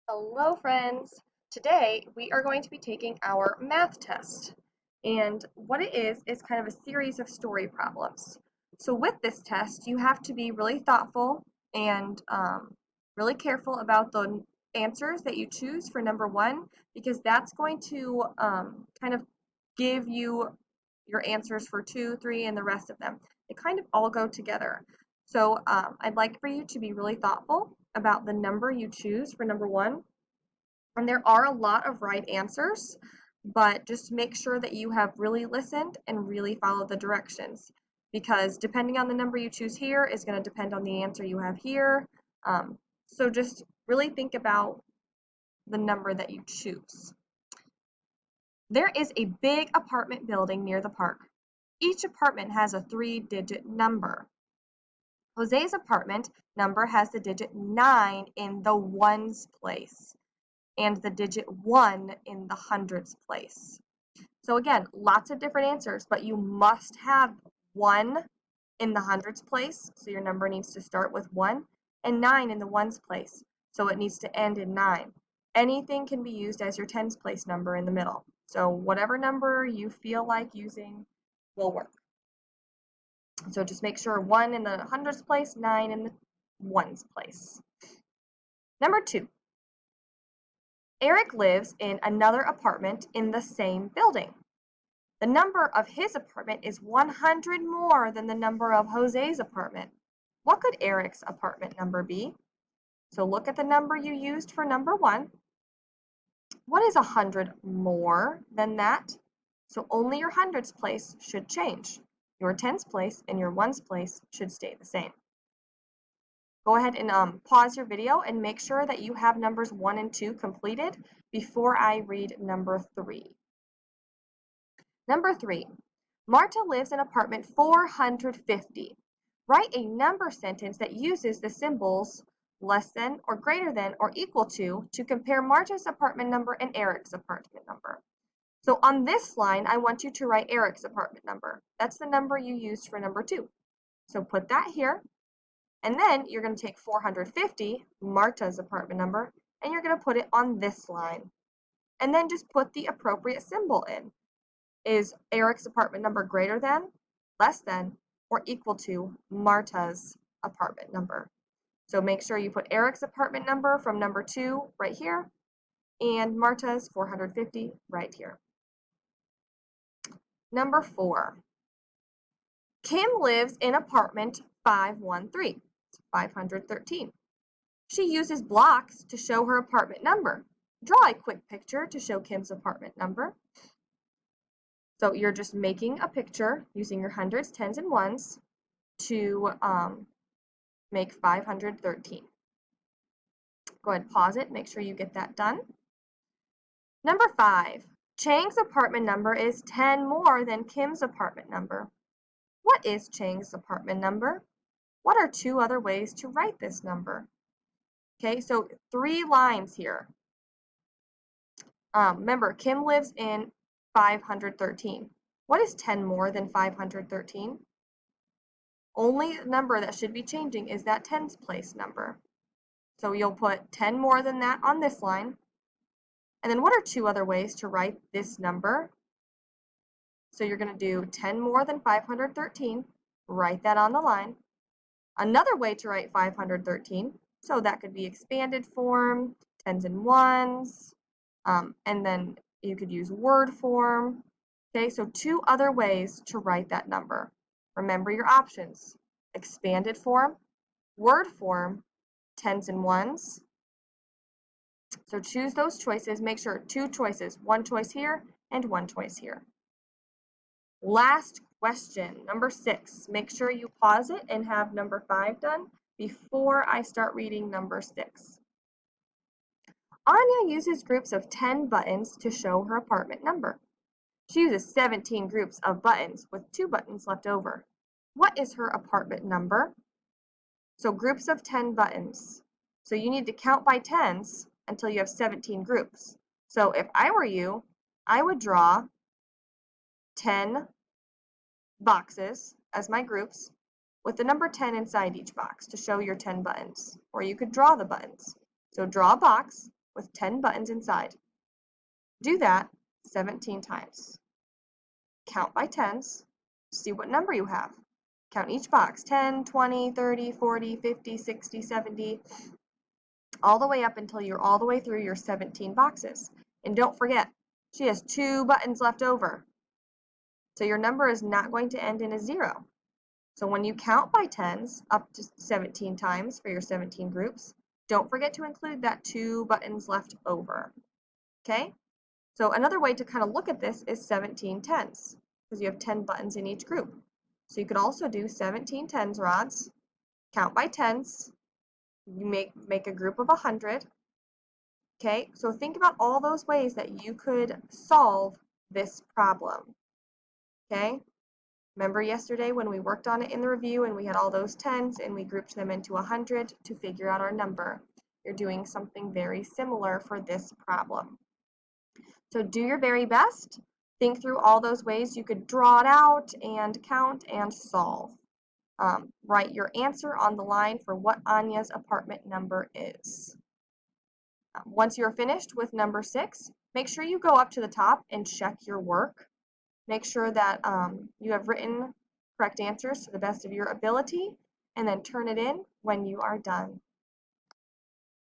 Hello, friends. Today we are going to be taking our math test. And what it is kind of a series of story problems. So, with this test, you have to be really thoughtful and really careful about the answers that you choose for number one, because that's going to kind of give you your answers for two, three, and the rest of them. They kind of all go together. So I'd like for you to be really thoughtful about the number you choose for number one. And there are a lot of right answers, but just make sure that you have really listened and really followed the directions, because depending on the number you choose here is going to depend on the answer you have here. So just really think about the number that you choose. There is a big apartment building near the park. Each apartment has a 3-digit number. Jose's apartment number has the digit 9 in the ones place and the digit 1 in the hundreds place. So again, lots of different answers, but you must have 1 in the hundreds place, so your number needs to start with 1, and 9 in the ones place, so it needs to end in 9. Anything can be used as your tens place number in the middle. So whatever number you feel like using will work. So just make sure 1 in the hundreds place, 9 in the ones place. Number 2. Eric lives in another apartment in the same building. The number of his apartment is 100 more than the number of Jose's apartment. What could Eric's apartment number be? So look at the number you used for number 1. What is 100 more than that? So only your hundreds place should change. Your tens place and your ones place should stay the same. Go ahead and pause your video and make sure that you have numbers 1 and 2 completed before I read number 3. Number 3, Marta lives in apartment 450. Write a number sentence that uses the symbols less than or greater than or equal to compare Marta's apartment number and Eric's apartment number. So on this line, I want you to write Eric's apartment number. That's the number you used for number 2. So put that here. And then you're going to take 450, Marta's apartment number, and you're going to put it on this line. And then just put the appropriate symbol in. Is Eric's apartment number greater than, less than, or equal to Marta's apartment number? So make sure you put Eric's apartment number from number 2 right here, and Marta's 450 right here. Number 4. Kim lives in apartment 513. 513. She uses blocks to show her apartment number. Draw a quick picture to show Kim's apartment number. So you're just making a picture using your hundreds, tens, and ones to make 513. Go ahead, pause it, make sure you get that done. Number 5. Chang's apartment number is 10 more than Kim's apartment number. What is Chang's apartment number? What are 2 other ways to write this number? Okay, so 3 lines here. Remember, Kim lives in 513. What is 10 more than 513? Only number that should be changing is that tens place number. So you'll put 10 more than that on this line. And then what are 2 other ways to write this number? So you're going to do 10 more than 513. Write that on the line. Another way to write 513, so that could be expanded form, tens and ones, and then you could use word form. Okay, so 2 other ways to write that number. Remember your options: expanded form, word form, tens and ones. So choose those choices. Make sure 2 choices, 1 choice here and 1 choice here. Last question, number 6. Make sure you pause it and have number 5 done before I start reading number 6. Anya uses groups of 10 buttons to show her apartment number. She uses 17 groups of buttons with 2 buttons left over. What is her apartment number? So groups of 10 buttons. So you need to count by tens until you have 17 groups. So if I were you, I would draw 10 boxes as my groups with the number 10 inside each box to show your 10 buttons. Or you could draw the buttons. So draw a box with 10 buttons inside. Do that 17 times. Count by tens, see what number you have. Count each box, 10, 20, 30, 40, 50, 60, 70, all the way up until you're all the way through your 17 boxes. And don't forget, she has 2 buttons left over. So your number is not going to end in a 0. So when you count by tens up to 17 times for your 17 groups, don't forget to include that 2 buttons left over. Okay? So another way to kind of look at this is 17 tens, because you have 10 buttons in each group. So you could also do 17 tens rods, count by tens, you make a group of 100. Okay, so think about all those ways that you could solve this problem. Okay, remember yesterday when we worked on it in the review and we had all those tens and we grouped them into 100 to figure out our number. You're doing something very similar for this problem. So do your very best. Think through all those ways you could draw it out and count and solve. Write your answer on the line for what Anya's apartment number is. Once you're finished with number 6, make sure you go up to the top and check your work. Make sure that you have written correct answers to the best of your ability, and then turn it in when you are done.